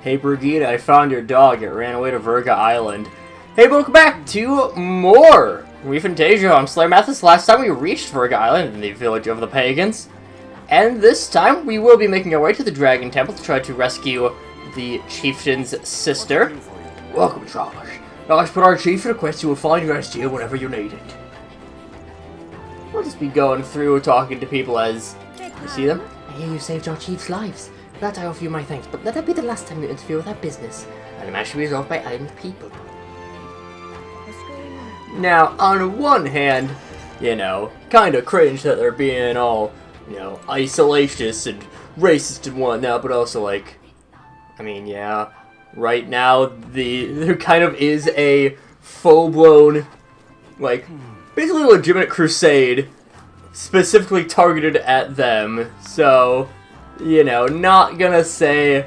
Hey Brigida, I found your dog. It ran away to Virga Island. Hey, welcome back to more ReFantazio. I'm SlayerMathis. Last time we reached Virga Island in the village of the pagans. And this time we will be making our way to the Dragon Temple to try to rescue the chieftain's sister. Welcome, travelers. Now, as per our chief request, you will find rest here whenever you need it. We'll just be going through talking to people as you see them. I hear you saved our chief's lives. For that I offer you my thanks, but let that be the last time you interfere with our business, and the matter should be resolved by island people. Now, on one hand, you know, kind of cringe that they're being all, you know, isolationist and racist and whatnot, but also, like, I mean, yeah, right now, there kind of is a full-blown, like, basically legitimate crusade specifically targeted at them, so, you know, not gonna say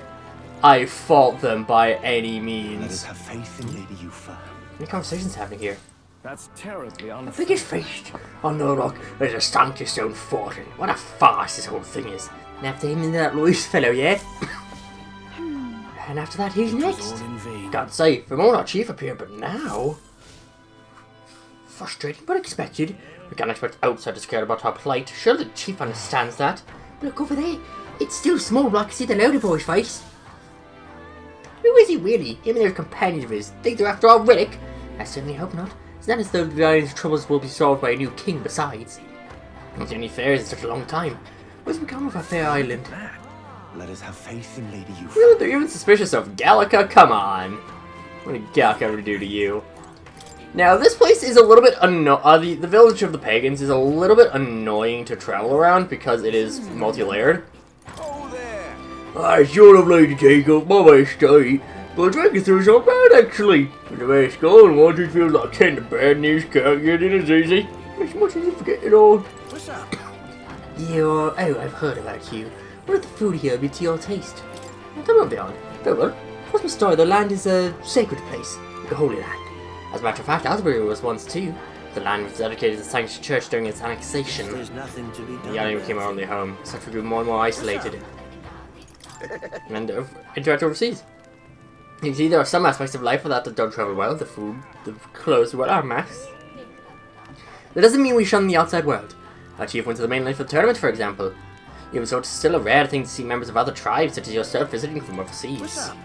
I fault them by any means. Let us have faith in Lady Yufa. Any conversations happening here? That's terribly unfair. The biggest feast on the rock is a stanky stone fort, and what a farce this whole thing is. And after him and that Louis fellow, yeah? And after that, who's next? Can't say, the moment our chief appeared, but now... Frustrating, but expected. We can't expect outsiders to care about our plight. Sure, the chief understands that. Look over there. It's still small, but I can see the louder boy's face. Who is he really? Him and their companions of his. Think they're after our relic? I certainly hope not. It's not as though the island's troubles will be solved by a new king besides. Not any fairs in such a long time. What's become of our fair island? Let us have faith in Lady Yufa. Really? They're even suspicious of Gallica? Come on. What did Gallica ever do to you? Now, this place is a little bit the village of the pagans is a little bit annoying to travel around because it is multi-layered. Oh, there! I sure have like to take up my mistake, but drinking through is not bad actually. With the best going, once it feels like 10 to bad news can't get in as easy. It's much easier to forget it all. What's up? Oh, I've heard about you. What did the food here be to your taste? Come on, beyond. Very well. What's my story? The land is a sacred place, like a holy land. As a matter of fact, Asbury was once too. The land was dedicated to the Sanctuary Church during its annexation. There's nothing to be done. The island became our only home, such we grew more and more isolated. And interact overseas. You see, there are some aspects of life that don't travel well. The food, the clothes, well, our masks. That doesn't mean we shun the outside world. Our chief went to the mainland for the tournament, for example. Even so, it's still a rare thing to see members of other tribes, such as yourself, visiting from overseas. What's up?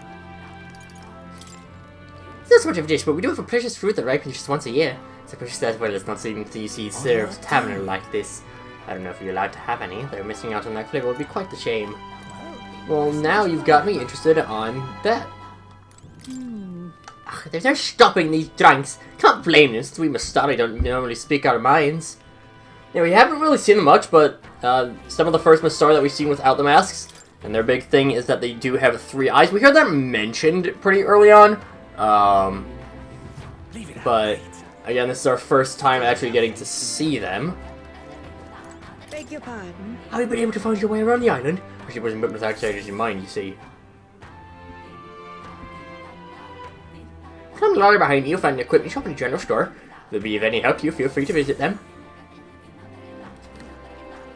It's not so much of a dish, but we do have a precious fruit that ripens just once a year. So precious that well, it's not something you see served tavern like this. I don't know if you're allowed to have any. They're missing out on that flavor. It would be quite the shame. Well, now you've got me interested on that. Ugh, there's no stopping these drinks. Can't blame them, since we Mastari don't normally speak our minds. Yeah, we haven't really seen them much, but some of the first Mastari that we've seen without the masks, and their big thing is that they do have 3 eyes. We heard that mentioned pretty early on, but again, this is our first time actually getting to see them. Beg your pardon? Have you been able to find your way around the island? Or she wasn't put with outsiders in mind, you see. Come along behind you, find an equipment shop and a general store. If they'll be of any help to you, feel free to visit them.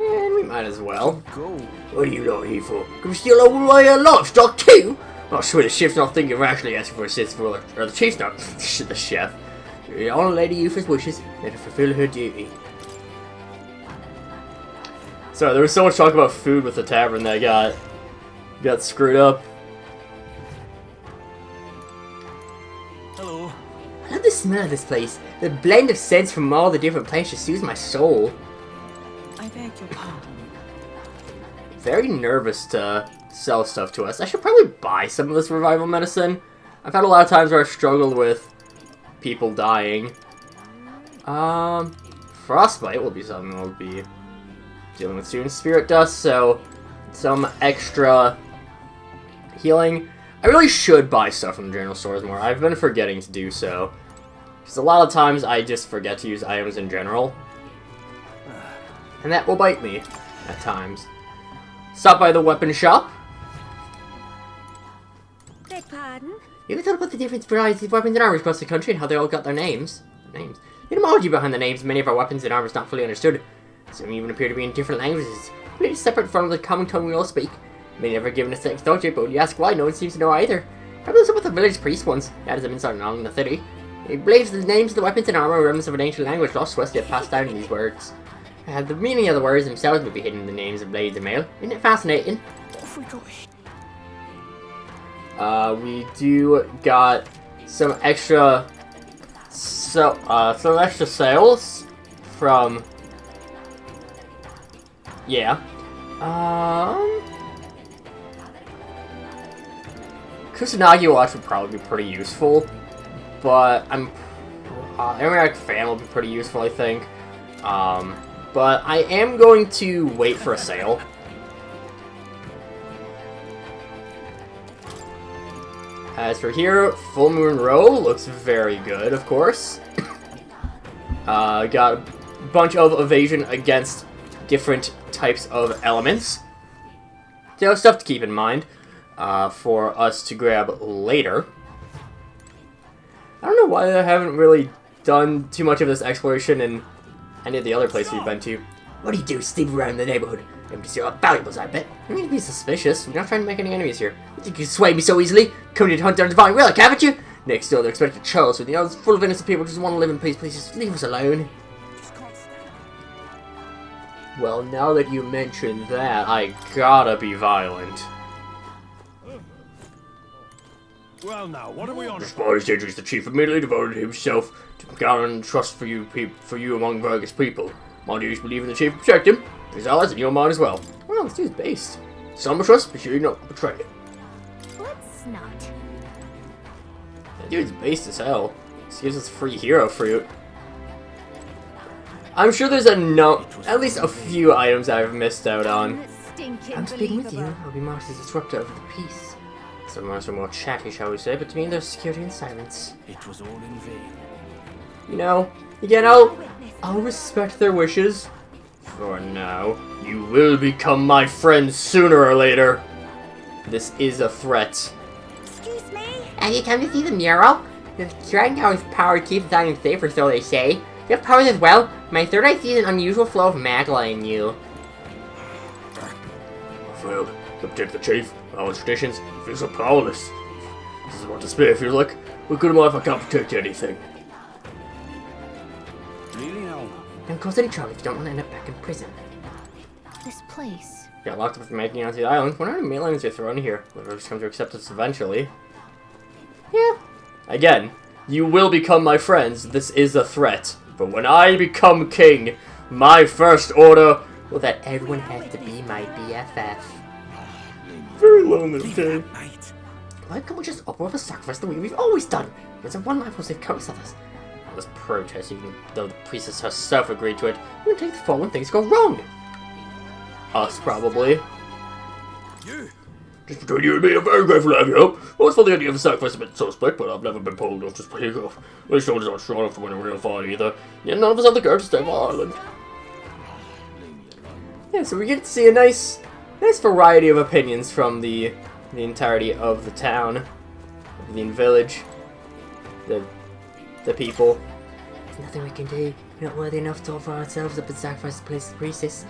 And we might as well. Go. What are you lot here for? Can we steal all my livestock too? I swear the chef's not thinking rashly asking for assistance for or the chief's not. The chef. On Lady Yufa's wishes, let her fulfill her duty. Sorry, there was so much talk about food with the tavern that got screwed up. Hello. I love the smell of this place. The blend of scents from all the different plants just soothes my soul. I beg your pardon. Very nervous to sell stuff to us. I should probably buy some of this revival medicine. I've had a lot of times where I've struggled with people dying. Frostbite will be something we'll be dealing with soon. Spirit dust, so some extra healing. I really should buy stuff from the general stores more. I've been forgetting to do so. Because a lot of times I just forget to use items in general. And that will bite me at times. Stop by the weapon shop. Beg pardon? You ever thought about the different varieties of weapons and armors across the country and how they all got their names? The etymology behind the names of many of our weapons and armors not fully understood. Some even appear to be in different languages, completely separate from the common tongue we all speak. May never given a second thought to it, but when you ask why, no one seems to know either. Probably some of the village priest ones. That is some insight along the city. He believes the names of the weapons and armor are remnants of an ancient language lost to us yet passed down in these words. The meaning of the words themselves may be hidden in the names of blades and mail. Isn't it fascinating? Off we go. We do got some extra some extra sales from Kusanagi watch would probably be pretty useful, but American fan will be pretty useful, I think. But I am going to wait for a sale. As for here, Full Moon Row looks very good, of course. Got a bunch of evasion against different types of elements. So stuff to keep in mind for us to grab later. I don't know why I haven't really done too much of this exploration in any of the other places we've been to. What do you do? Sleep around the neighborhood. Empty your valuables, I bet. You need to be suspicious. We're not trying to make any enemies here. You think you can sway me so easily? Come here to hunt down divine relic, haven't you? Next door, they're expected to Charles with the others full of innocent people who just want to live in peace. Please just leave us alone. Well, now that you mention that, I gotta be violent. Well, now, what are we on? Despite his the chief immediately devoted himself to gathering trust for you among Vargas people. My duties believe in the chief to protect him. His allies and your mind as well. Well, this dude's based. Some trust, but you don't betray it. Let's not. That dude's based as hell. This gives us free hero fruit. I'm sure there's at least a few items I've missed out on. I'm speaking with you. I'll be marked as a disruptor of the peace. Some are more chatty, shall we say, but to me there's security and silence. It was all in vain. You know, again, I'll respect their wishes. For now, you will become my friend sooner or later. This is a threat. Excuse me? Have you come to see the mural? The Dragon Tower's power keeps on in safe, or so they say. You have powers as well? My third eye sees an unusual flow of magla in you. I failed to protect the chief. Our traditions feel so powerless. This is what despair feels like. What good am I if I can't protect anything? Really now? Don't cause any trouble if you don't want to end up back in prison. This place. Got locked up from making it onto the island. What are the mailings you're throwing here? Whoever just comes to accept us eventually. Yeah. Again, you will become my friends. This is a threat. But when I become king, my first order will that everyone has to be my BFF. Very lonely, okay? Why can't we just uproar the sacrifice the way we've always done? It's a one life will save countless others. This protest, even though the priestess herself agreed to it, we're gonna take the fall when things go wrong. Us, probably. You! Just between you and me, I'm very grateful to have your help. Always thought the idea of a sacrifice a bit suspect, but I've never been pulled off just playing off. My shoulders aren't strong enough to win a real fight either. Yet none of us have the courage to save our island. Yeah, so we get to see a nice variety of opinions from the entirety of the town, of the village, the people. There's nothing we can do. We're not worthy enough to offer ourselves up and sacrifice the place to the priestess.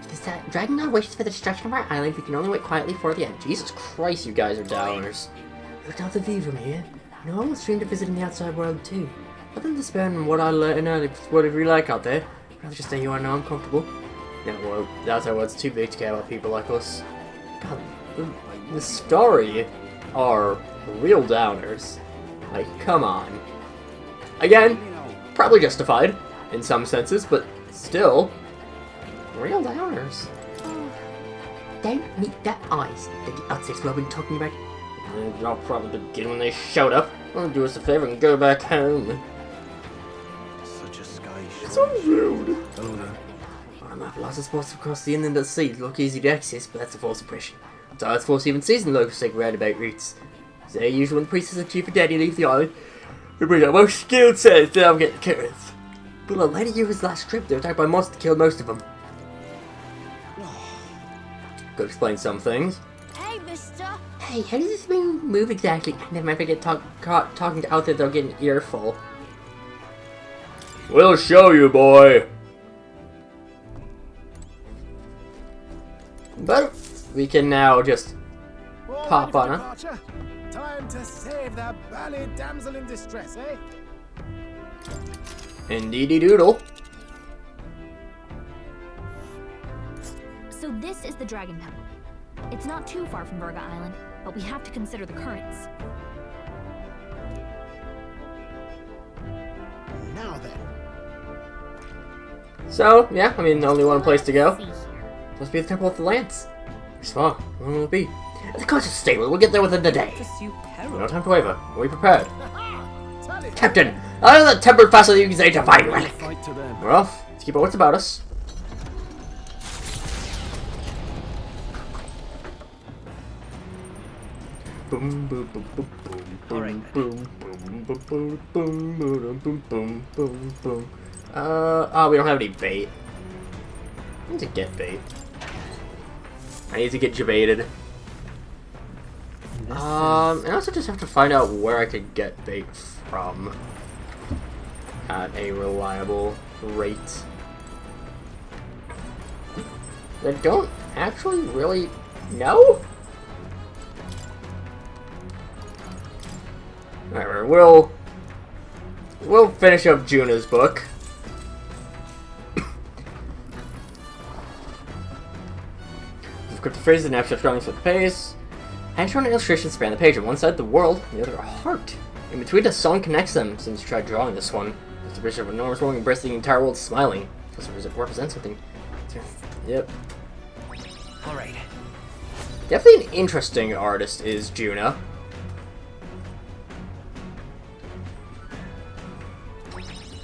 If the dragon now wishes for the destruction of our island, we can only wait quietly for the end. Jesus Christ, you guys are downers. Look out the view from here. No one was trained to visit in the outside world too. Nothing to spend on what I learned and what I really like out there. I'd rather just stay here where I know I'm comfortable. No, well, the outside world's too big to care about people like us. God, the story are real downers. Like, come on. Again, probably justified in some senses, but still, real downers. Don't meet their eyes that the outside world been talking about. I'll probably begin when they showed up. I'll do us a favor and go back home. Such a sky So rude. Oh, map allows us both to cross the inland sea. Look easy to access, but that's a false impression. Besides, force even seasoned locals take roundabout routes. As usual, when the priestess and chief and daddy leave the island, we bring our most skilled sailors to navigate the currents. But a lady of his last trip, they were attacked by monsters that killed most of them. Could explain some things. Hey, mister. Hey, how does this thing move exactly? Never mind if I get talking to out there, they'll get an earful. We'll show you, boy. But we can now just All pop ready for on her. departure? Time to save the bally damsel in distress, eh? Indeedy doodle. So this is the Dragon Temple. It's not too far from Virga Island, but we have to consider the currents. Now then. So, yeah, I mean, only one place to go. Let's see here. Must be the Temple of the Lance. It's far. When will it be? At the Conscious Stable. We'll get there within the day. Pursue peril. No time to waver. Are we prepared? Tally. Captain, I know that tempered faster you can say divine relic. Fight to them. We're off. Let's keep our wits about us. Boom, boom, boom, boom, boom, boom, boom, boom, boom, boom, boom, boom, boom, boom, boom, boom. Oh, we don't have any bait. I need to get bait. I need to get jebaited. And I also just have to find out where I could get bait from at a reliable rate. I don't actually really know. Alright, we'll finish up Juna's book. We've got the phrases and abstract drawings for the pace. Hand-drawn illustrations span the page. On one side, the world, on the other, a heart. In between, a song connects them. Since you tried drawing this one, it's a picture of an enormous rolling breast, the entire world smiling. Does it represent something? Yep. Alright. Definitely an interesting artist is Juna.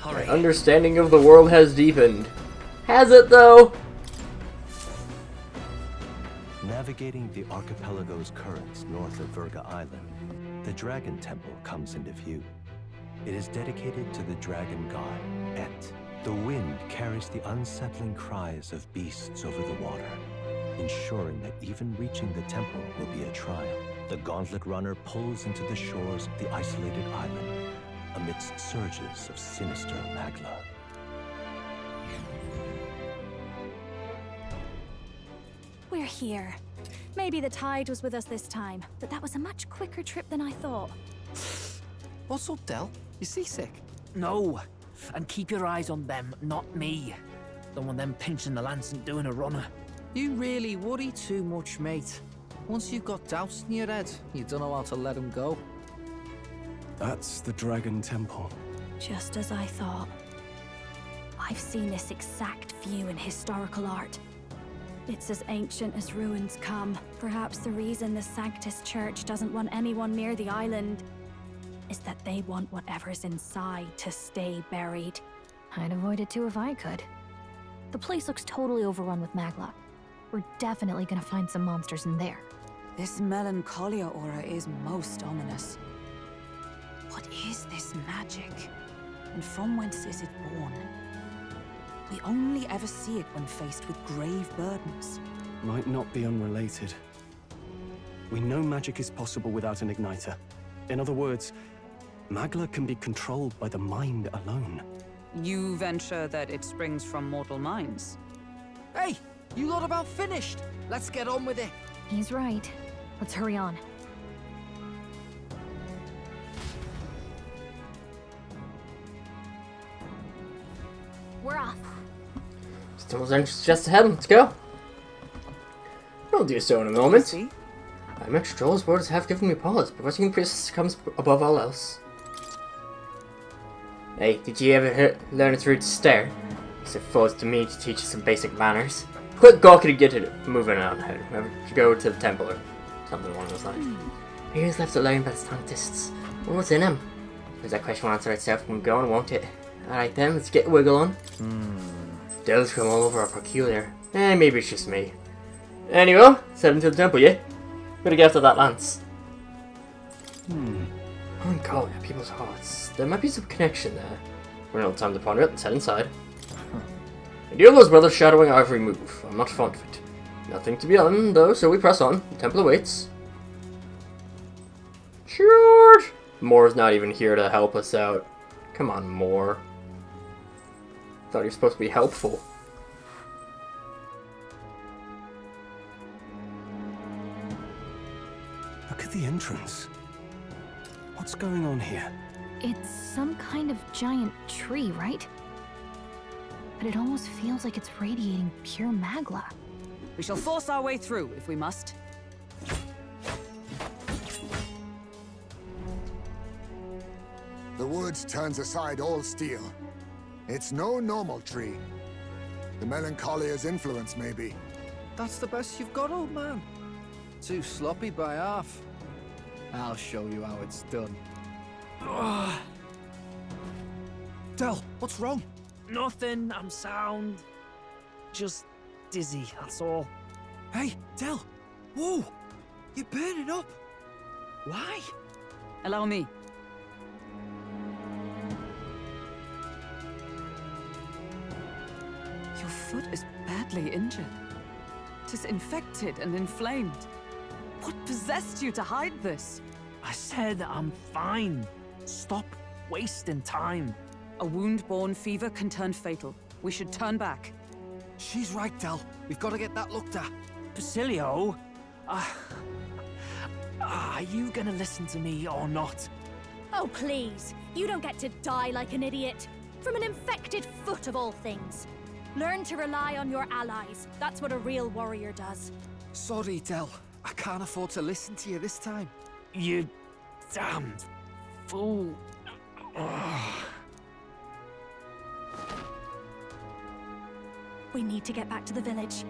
My understanding of the world has deepened. Has it, though? Navigating the archipelago's currents north of Virga Island, the Dragon Temple comes into view. It is dedicated to the dragon god, Et. The wind carries the unsettling cries of beasts over the water, ensuring that even reaching the temple will be a trial. The gauntlet runner pulls into the shores of the isolated island, amidst surges of sinister magla. We're here. Maybe the tide was with us this time, but that was a much quicker trip than I thought. What's up, Del? You seasick? No. And keep your eyes on them, not me. Don't want them pinching the lance and doing a runner. You really worry too much, mate. Once you've got doubts in your head, you don't know how to let them go. That's the Dragon Temple. Just as I thought. I've seen this exact view in historical art. It's as ancient as ruins come. Perhaps the reason the Sanctus Church doesn't want anyone near the island is that they want whatever's inside to stay buried. I'd avoid it too if I could. The place looks totally overrun with magla. We're definitely gonna find some monsters in there. This melancholia aura is most ominous. What is this magic? And from whence is it born? We only ever see it when faced with grave burdens. Might not be unrelated. We know magic is possible without an igniter. In other words, magla can be controlled by the mind alone. You venture that it springs from mortal minds? Hey, you lot about finished. Let's get on with it. He's right. Let's hurry on. We're off. Temple's entrance just ahead. Let's go. We'll do so in a moment. See? My Master Joel's words have given me pause, but watching the priest comes above all else. Hey, did you ever learn its root to stare? It's supposed to me to teach you some basic manners. Quit gawking and get it moving on ahead. Maybe you go to the temple or something along those lines. Here's left alone by the scientists. Well, what's in him? Does that question will answer itself when we're going, won't it? Alright then, let's get a wiggle on. Devils from all over are peculiar. Maybe it's just me. Anyway, let's head into the temple, yeah? Gotta get after that lance. Oh god, people's hearts. There might be some connection there. We're not time to ponder it, let's head inside. I deal those brothers shadowing our every move. I'm not fond of it. Nothing to be done, though, so we press on. The temple awaits. George! Moore's not even here to help us out. Come on, Moore. Thought he was supposed to be helpful. the entrance. What's going on here? It's some kind of giant tree, right? But it almost feels like it's radiating pure magla. We shall force our way through, if we must. The woods turns aside all steel. It's no normal tree. The Melancholia's influence, maybe. That's the best you've got, old man. Too sloppy by half. I'll show you how it's done. Del, what's wrong? Nothing, I'm sound. Just dizzy, that's all. Hey, Del! Whoa! You're burning up! Why? Allow me. Your foot is badly injured. 'Tis infected and inflamed. What possessed you to hide this? I said I'm fine. Stop wasting time. A wound-borne fever can turn fatal. We should turn back. She's right, Del. We've got to get that looked at. Basilio? Are you gonna listen to me or not? Oh, please. You don't get to die like an idiot. From an infected foot of all things. Learn to rely on your allies. That's what a real warrior does. Sorry, Del. I can't afford to listen to you this time. You damned fool. We need to get back to the village.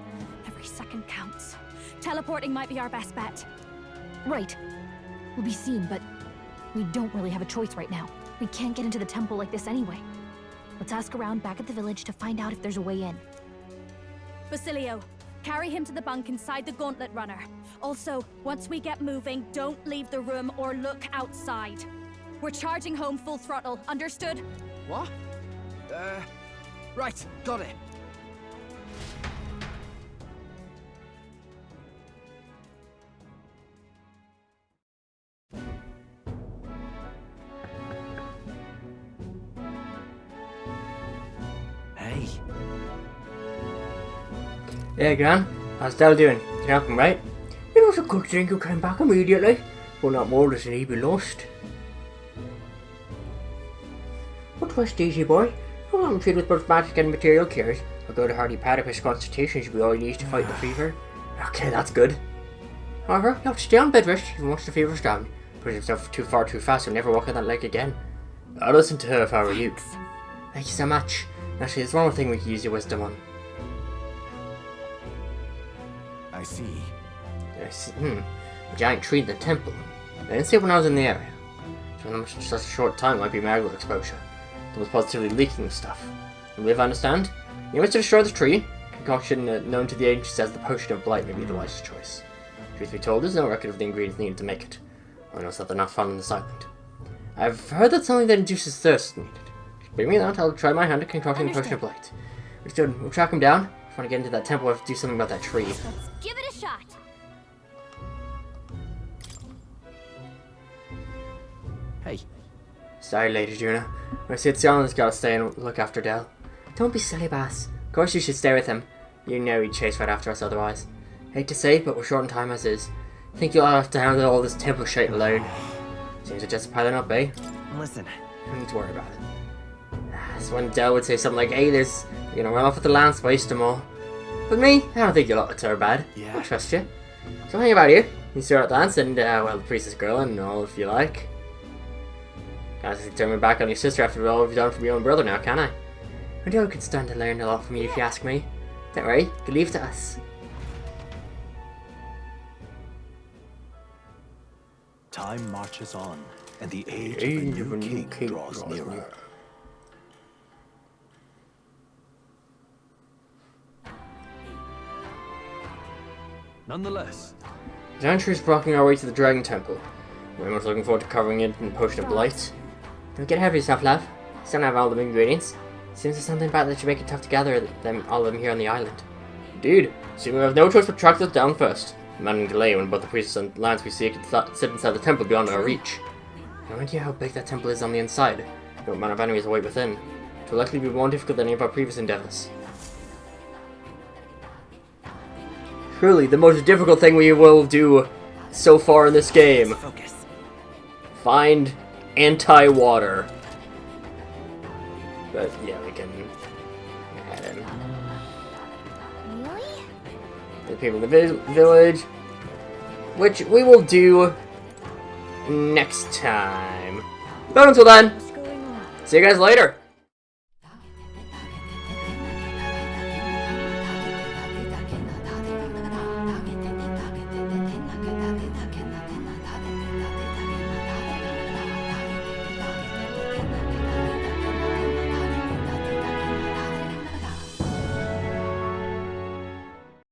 Every second counts. Teleporting might be our best bet. Right. We'll be seen, but we don't really have a choice right now. We can't get into the temple like this anyway. Let's ask around back at the village to find out if there's a way in. Basilio, carry him to the bunk inside the gauntlet runner. Also, once we get moving, don't leave the room or look outside. We're charging home full throttle, understood? What? Right, got it. Hey. Yeah, Gran. How's Del doing? Can you help him, right? It was a good thing you came back immediately. Well, not more than he be lost. But rest easy, boy. I'll let him treat with both magic and material cures. A good hearty platypus constitution should be all you need to fight the fever. Okay, that's good. However, you have to stay on bed rest even once the fever's down. Push yourself too far too fast, you'll never walk on that leg again. I'll listen to her if I were you. Thank you so much. Actually, there's one more thing we could use your wisdom on. I see. A giant tree in the temple. I didn't see it when I was in the area. So in such a short time might be magma exposure. That was positively leaking the stuff. And we understand? You must destroy the tree. Concoction known to the ancients as the Potion of Blight may be the wisest choice. Truth be told, there's no record of the ingredients needed to make it. I know that they're not found on this island. I've heard that something that induces thirst is needed. Bring me that, I'll try my hand at concocting the Potion of Blight. Understood. We'll track him down. If I want to get into that temple, I have to do something about that tree. Let's give it a shot. Hey. Sorry, Lady Juna. I said Sion's got to stay and look after Del. Don't be silly, Bass. Of course you should stay with him. You know he'd chase right after us otherwise. Hate to say, but we're short on time as is. Think you'll have to handle all this temple shit alone. Seems like just a piling up, eh? Listen. No need to worry about it. That's when Del would say something like, hey, you're gonna run off with the lance, waste them all. But me, I don't think you'll look so bad. Yeah. I trust you. So hang about here. You sort out the lance and, well, the priestess girl and all if you like. Can't just turn me back on your sister after all you've done for your own brother now, can I? And Del could stand to learn a lot from you if you ask me. Don't worry, you can leave it to us. Time marches on, and the age of a new king draws nearer. Nonetheless, Adventurers blocking our way to the Dragon Temple. We're much looking forward to covering it in Potion of Blight. Don't get ahead of yourself, love. Still don't have all the ingredients. Seems there's something about that should make it tough to gather all of them here on the island. Indeed. So we have no choice but to track this down first. Demanding delay when both the priestess and lance we see can sit inside the temple beyond our reach. No idea how big that temple is on the inside. No amount of enemies await within. It will likely be more difficult than any of our previous endeavours. Truly, the most difficult thing we will do so far in this game. Focus. Find anti-water. But yeah, we can add in Really? the people in the village, which we will do next time. But until then, see you guys later.